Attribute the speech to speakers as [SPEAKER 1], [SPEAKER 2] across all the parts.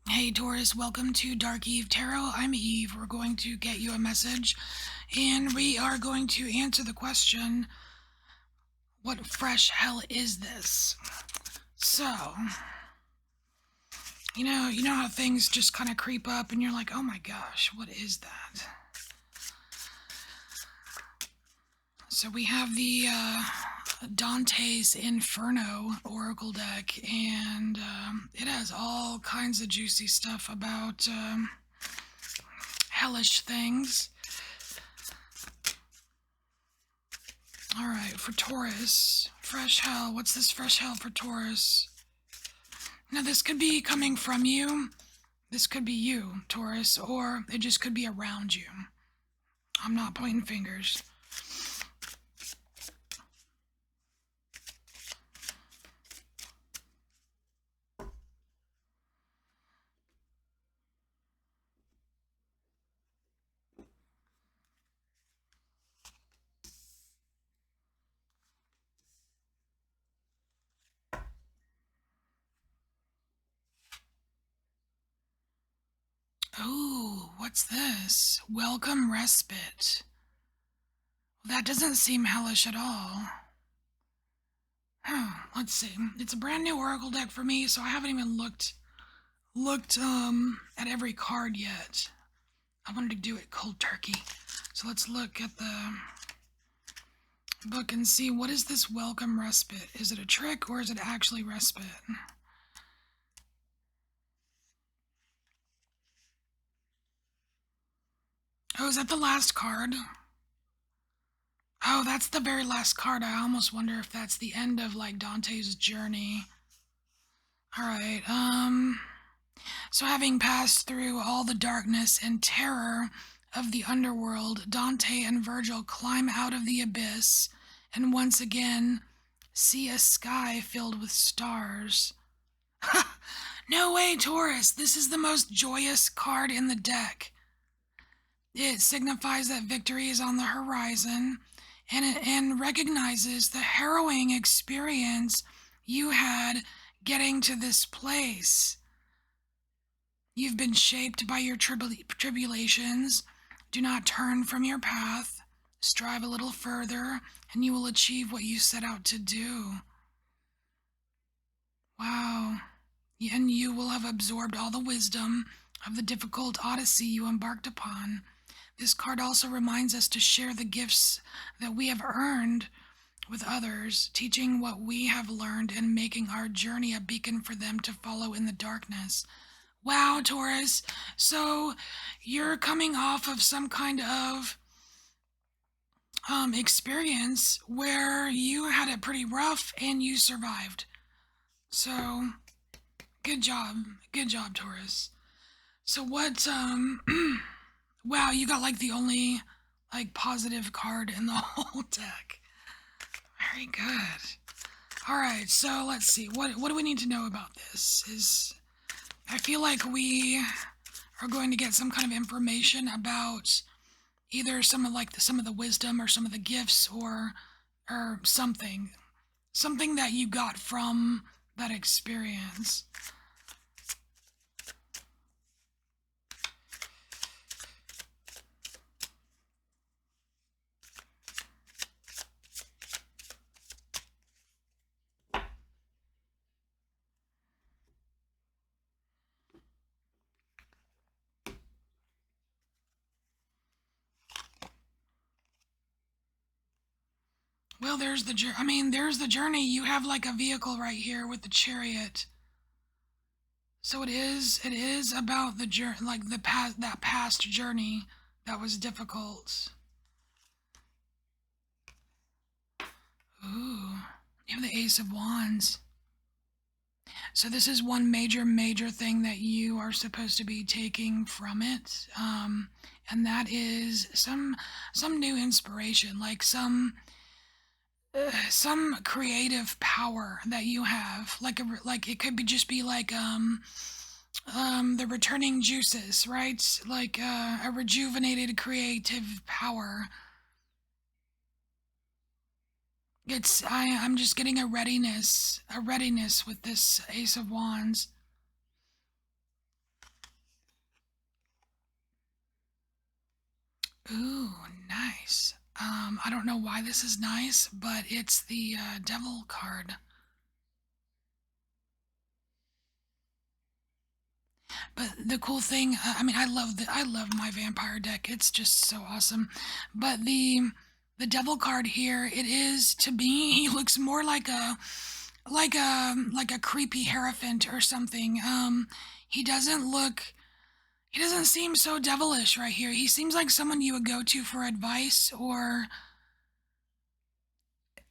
[SPEAKER 1] Hey Taurus, welcome to Dark Eve Tarot. I'm Eve. We're going to get you a message and we are going to answer the question, what fresh hell is this? So, you know how things just kind of creep up and you're like, oh my gosh, what is that? So we have the Dante's Inferno Oracle deck, and it has all kinds of juicy stuff about hellish things. Alright, for Taurus, fresh hell. What's this fresh hell for Taurus? Now, this could be coming from you. This could be you, Taurus, or it just could be around you. I'm not pointing fingers. Ooh, what's this? Welcome respite. Well, that doesn't seem hellish at all. Let's see. It's a brand new oracle deck for me, so I haven't even looked at every card yet. I wanted to do it cold turkey. So let's look at the book and see, what is this welcome respite? Is it a trick or is it actually respite? Oh, is that the last card? Oh, that's the very last card. I almost wonder if that's the end of like Dante's journey. Alright, so having passed through all the darkness and terror of the underworld, Dante and Virgil climb out of the abyss and once again see a sky filled with stars. No way, Taurus! This is the most joyous card in the deck. It signifies that victory is on the horizon and recognizes the harrowing experience you had getting to this place. You've been shaped by your tribulations. Do not turn from your path. Strive a little further, and you will achieve what you set out to do. Wow. And you will have absorbed all the wisdom of the difficult odyssey you embarked upon. This card also reminds us to share the gifts that we have earned with others, teaching what we have learned and making our journey a beacon for them to follow in the darkness. Wow, Taurus. So you're coming off of some kind of experience where you had it pretty rough and you survived. So good job. Good job, Taurus. So what wow, you got like the only like positive card in the whole deck. Very good. Alright, so let's see. What do we need to know about this? I feel like we are going to get some kind of information about either some of the wisdom or some of the gifts or something that you got from that experience. Well, there's the journey. You have like a vehicle right here with the chariot. So it is about the journey, like that past journey that was difficult. Ooh, you have the Ace of Wands. So this is one major thing that you are supposed to be taking from it, and that is some new inspiration, like some creative power that you have, like it could be just be like the returning juices, right? Like a rejuvenated creative power. I'm just getting a readiness with this Ace of Wands. Ooh, nice. I don't know why this is nice, but it's the devil card. But the cool thing, I mean, I love my vampire deck. It's just so awesome. But the devil card here, it is to me. He looks more like a creepy hierophant or something. He doesn't look. He doesn't seem so devilish right here. He seems like someone you would go to for advice, or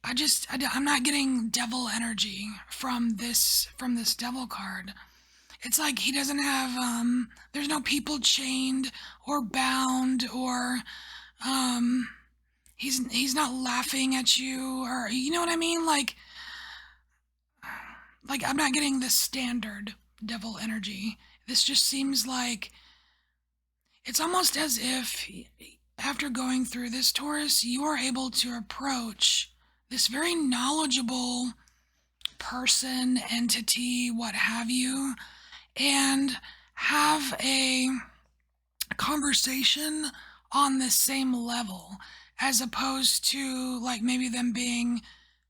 [SPEAKER 1] I'm not getting devil energy from this devil card. It's like he doesn't have there's no people chained or bound, or um he's not laughing at you, or you know what I mean? Like I'm not getting the standard devil energy. This just seems like it's almost as if after going through this, Taurus, you are able to approach this very knowledgeable person, entity, what have you, and have a conversation on the same level, as opposed to like maybe them being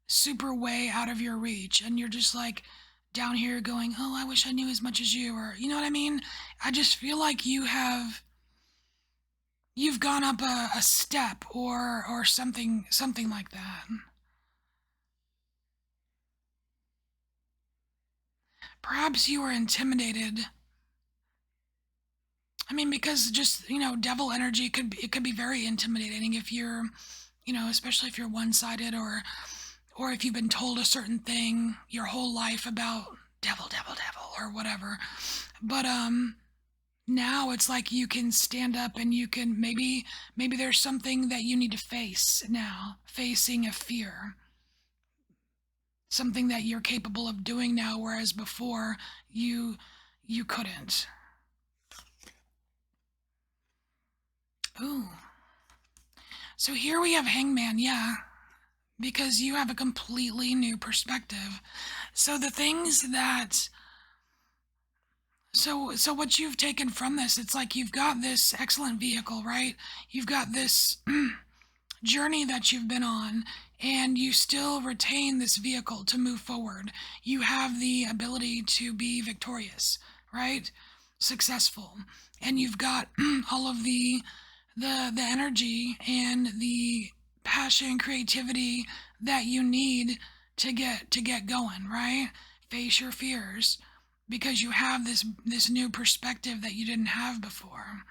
[SPEAKER 1] super way out of your reach and you're just like down here going, oh, I wish I knew as much as you, or you know what I mean? I just feel like you've gone up a step, or something like that. Perhaps you were intimidated. I mean, because just devil energy it could be very intimidating if you're, especially if you're one-sided, or if you've been told a certain thing your whole life about devil, devil, devil, or whatever. But now it's like you can stand up and you can maybe there's something that you need to face now, facing a fear, something that you're capable of doing now, whereas before you couldn't. Ooh. So here we have Hangman, yeah, because you have a completely new perspective. So the things that so what you've taken from this, it's like you've got this excellent vehicle, right? You've got this journey that you've been on, and you still retain this vehicle to move forward. You have the ability to be victorious, right? Successful. And you've got all of the energy and the passion, creativity that you need to get going, right? Face your fears, because you have this new perspective that you didn't have before.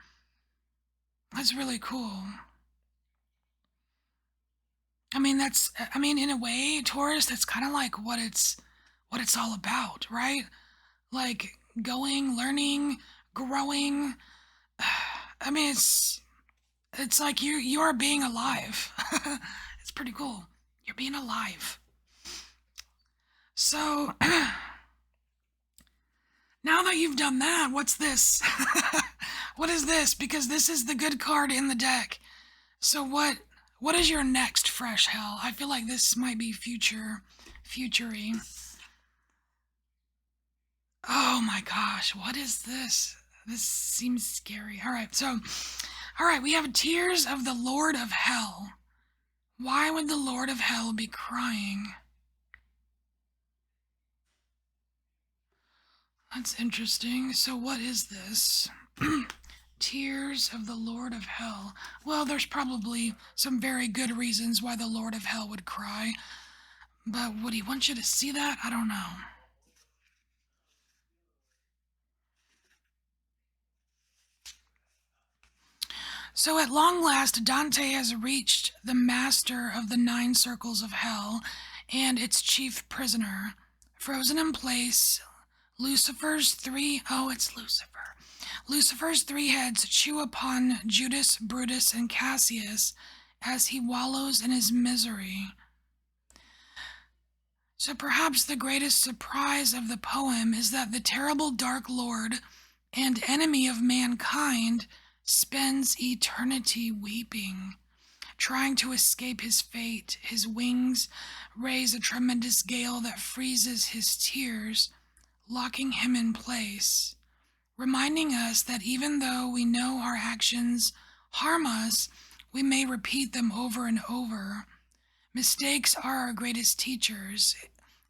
[SPEAKER 1] That's really cool. I mean, in a way, Taurus, that's kind of like what it's all about, right? Like going, learning, growing. I mean, it's like you are being alive. It's pretty cool. You're being alive. So now that you've done that, what's this? What is this? Because this is the good card in the deck. So what is your next fresh hell? I feel like this might be futury. Oh my gosh, what is this? This seems scary. All right, we have Tears of the Lord of Hell. Why would the Lord of Hell be crying? That's interesting. So what is this? Tears of the Lord of Hell. Well, there's probably some very good reasons why the Lord of Hell would cry, but would he want you to see that? I don't know. So at long last, Dante has reached the master of the 9 circles of hell and its chief prisoner. Frozen in place, Lucifer's three, oh, it's Lucifer. Lucifer's 3 heads chew upon Judas, Brutus, and Cassius as he wallows in his misery. So perhaps the greatest surprise of the poem is that the terrible Dark Lord and enemy of mankind spends eternity weeping, trying to escape his fate. His wings raise a tremendous gale that freezes his tears, locking him in place, reminding us that even though we know our actions harm us, We may repeat them over and over. Mistakes are our greatest teachers,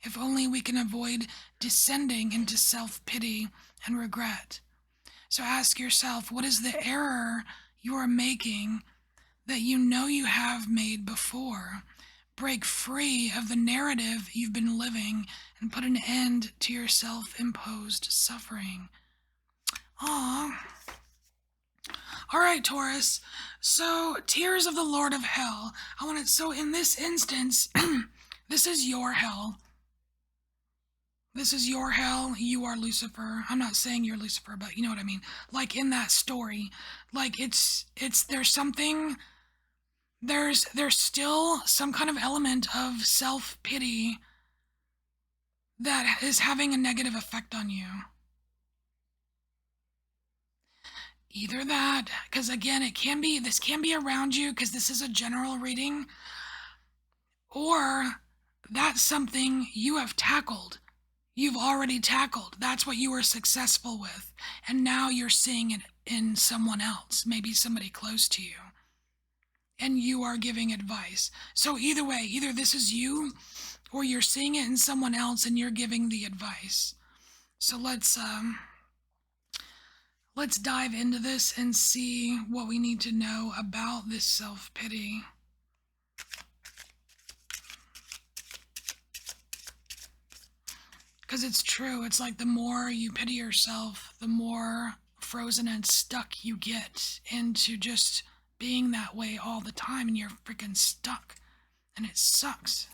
[SPEAKER 1] if only we can avoid descending into self-pity and regret. So ask yourself, what is the error you are making that you know you have made before? Break free of the narrative you've been living and put an end to your self-imposed suffering. Aww. All right, Taurus. So, tears of the Lord of Hell. So in this instance, this is your hell. This is your hell. You are Lucifer. I'm not saying you're Lucifer, but you know what I mean. Like in that story, like there's still some kind of element of self-pity that is having a negative effect on you. Either that, because again, this can be around you because this is a general reading, or that's something you have tackled. You've already tackled. That's what you were successful with. And now you're seeing it in someone else, maybe somebody close to you. And you are giving advice. So either way, either this is you or you're seeing it in someone else and you're giving the advice. So let's dive into this and see what we need to know about this self-pity. Because it's true. It's like the more you pity yourself, the more frozen and stuck you get into just being that way all the time, and you're freaking stuck. And it sucks.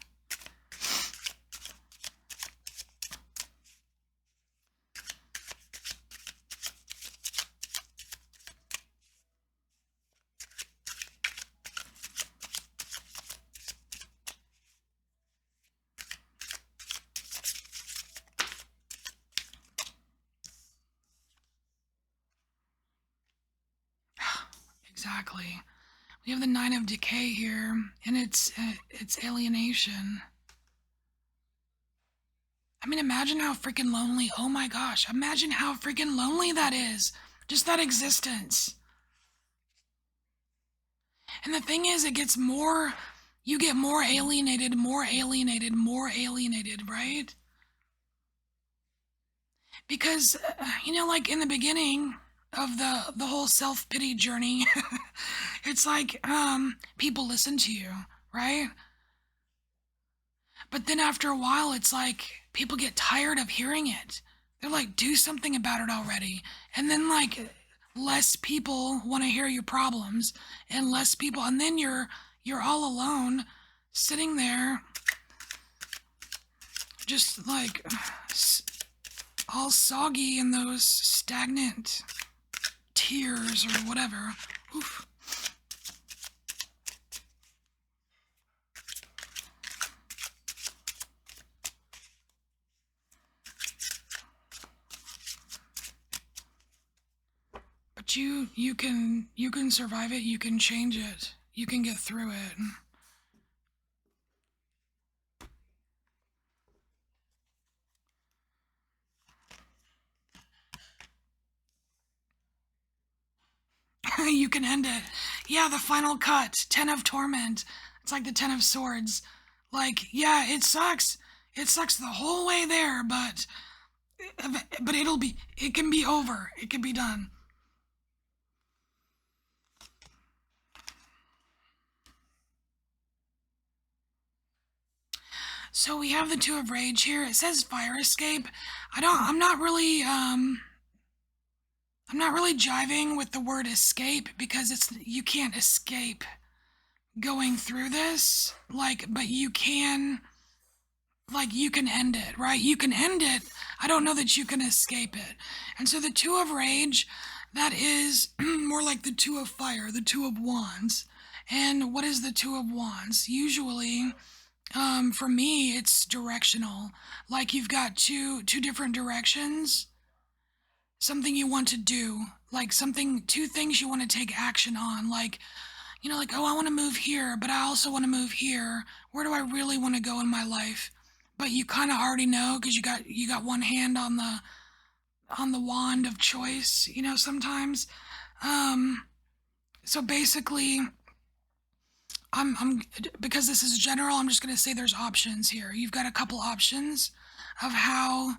[SPEAKER 1] Exactly. We have the Nine of Decay here, and it's alienation. I mean, imagine how freaking lonely, oh my gosh, imagine how freaking lonely that is. Just that existence. And the thing is, you get more alienated, right? Because, like in the beginning of the whole self-pity journey, it's like, people listen to you, right? But then after a while, it's like people get tired of hearing it. They're like, do something about it already. And then like less people want to hear your problems and then you're all alone sitting there just like all soggy in those stagnant tears or whatever. Oof. But you can survive it, you can change it, you can get through it. You can end it. Yeah, the final cut. 10 of Torment. It's like the 10 of Swords. Like, yeah, it sucks. It sucks the whole way there, but it can be over. It can be done. So we have the Two of Rage here. It says Fire Escape. I'm not really jiving with the word escape because you can't escape going through this, but you can end it, right? You can end it. I don't know that you can escape it. And so the Two of Rage, that is more like the Two of Fire, the Two of Wands. And what is the Two of Wands? Usually, for me, it's directional. Like you've got two different directions, something you want to do, like two things you want to take action on, like, oh, I want to move here, but I also want to move here. Where do I really want to go in my life? But you kind of already know because you got one hand on the wand of choice, sometimes. So basically, I'm because this is general, I'm just going to say there's options here. You've got a couple options of how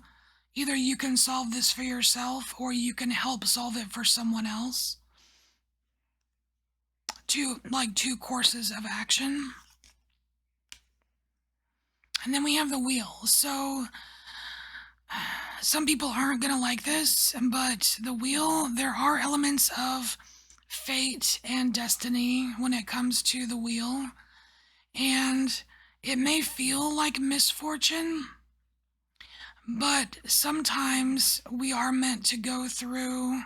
[SPEAKER 1] either you can solve this for yourself or you can help solve it for someone else. Two courses of action. And then we have the wheel. So some people aren't going to like this, but the wheel, there are elements of fate and destiny when it comes to the wheel. And it may feel like misfortune, but sometimes we are meant to go through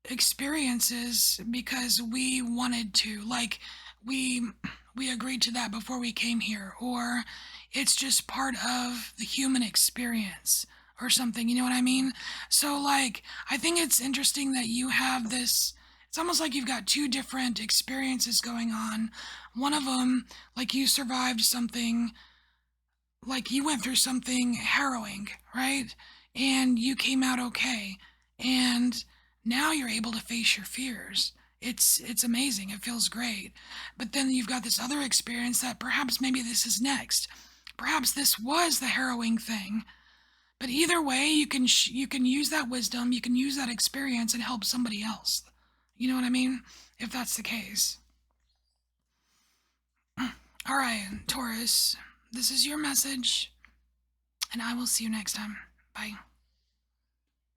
[SPEAKER 1] experiences because we wanted to. Like we we agreed to that before we came here, or it's just part of the human experience or something, you know what I mean? So like I think it's interesting that you have this, it's almost like you've got two different experiences going on. One of them, like you survived something, like you went through something harrowing, right? And you came out okay. And now you're able to face your fears. It's amazing. It feels great. But then you've got this other experience that perhaps maybe this is next. Perhaps this was the harrowing thing. But either way, you can use that wisdom, you can use that experience and help somebody else. You know what I mean? If that's the case. All right, Taurus, this is your message, and I will see you next time. Bye.